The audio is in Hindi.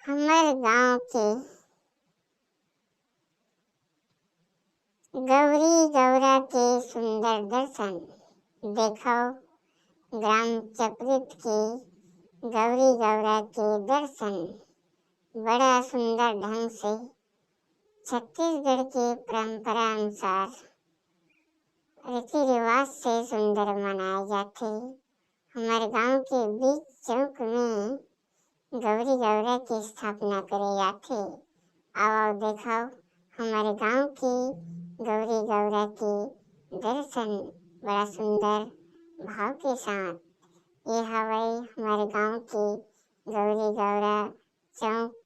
हमारे गांव के गौरी गौरा के सुंदर दर्शन देखो। ग्राम चपरित के गौरी गौरा के दर्शन बड़ा सुंदर ढंग से छत्तीसगढ़ के परंपरा अनुसार रीति रिवाज से सुंदर मनाए जाते। हमारे गांव के बीच चौक में गौरी गौरा की स्थापना करे जाते। आओ देखो हमारे गांव की गौरी गौरा के दर्शन बड़ा सुंदर भाव के साथ। ये हवाई हमारे गांव की गौरी गौरा चौक